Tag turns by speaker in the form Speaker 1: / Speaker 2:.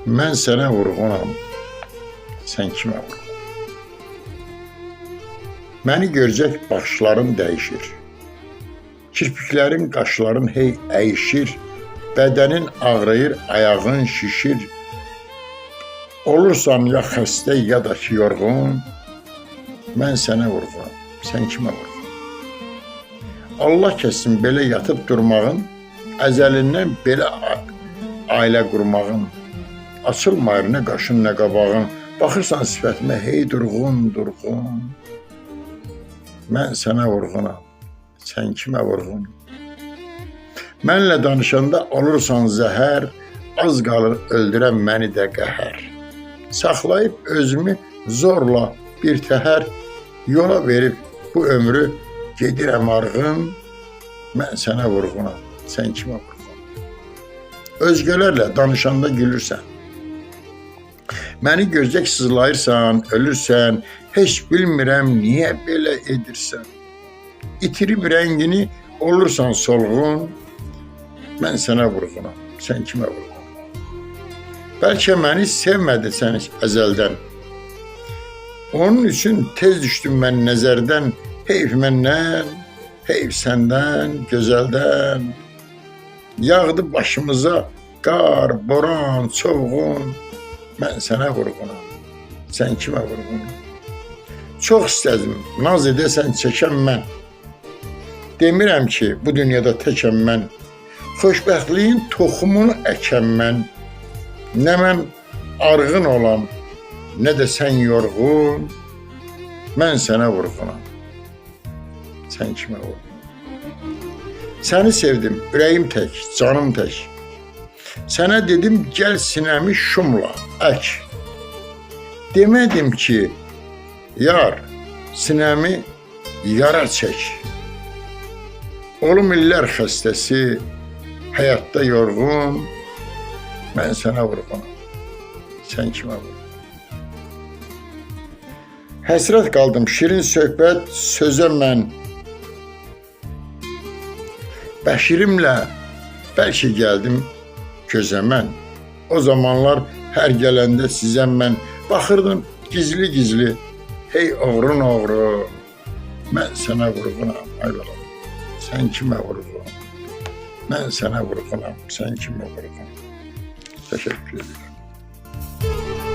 Speaker 1: Mən sənə vurğunam, sən kimə vurğun? Məni görcək baxışların dəyişir. Kirpiklərin, qaşların hey əyişir. Bədənin ağrıyır, ayağın şişir. Olursan ya xəstə ya da ki yorğun, mən sənə vurğunam, sən kimə vurğun? Allah kəssin belə yatıb durmağın, əzəlindən belə ailə qurmağın. Açılmayır nə qaşın, nə qabağın. Baxırsan sifətimə hey durğun, durğun. Mən sənə vurğunam, sən kimə vurğun? Mənlə danışanda olursan zəhər, az qalır öldürən məni də qəhər. Saxlayıb özümü zorla bir təhər, yola verib bu ömrü gedirəm arğın. Mən sənə vurğunam, sən kimə vurğun? Özgələrlə danışanda gülürsən. Məni görcək sızlayırsan, ölürsən, heç bilmirəm niyə belə edirsən. İtirib rəngini olursan solğun, mən sənə vurğunam, sən kimə vurğun? Bəlkə məni sevmədisən əzəldən. Onun üçün tez düşdüm mən nəzərdən, heyf məndən, heyf səndən, gözəldən. Yağdı başımıza qar, boran, çovğun, mən sənə vurğunam, sən kimə vurğun? Çox istədim, naz edəsən çəkəm mən. Demirəm ki, bu dünyada təkəm mən. Xoşbəxtliyin toxumunu əkəm mən. Nə mən arğın olam, nə də sən yorğun. Mən sənə vurğunam, sən kimə vurğun? Səni sevdim, ürəyim tək, canım tək. Sənə dedim, gəl sinəmi şumla ək. Demədim ki, yar, sinəmi yara çək. Olum illər xəstəsi, həyatda yorğun, mən sənə vurğunam, sən kimə vurğun? Həsrət qaldım, şirin söhbət sözə mən. Bəşirimlə bəlkə gəldim gözə mən. O zamanlar hər gələndə sizə mən baxırdım gizli-gizli. Hey oğrun oğru, mən sənə vurğunam, ay balam, sən kimə vurğun? Mən sənə vurğunam, sən kimə vurğun? Təşəkkür edirəm.
Speaker 2: Thank you.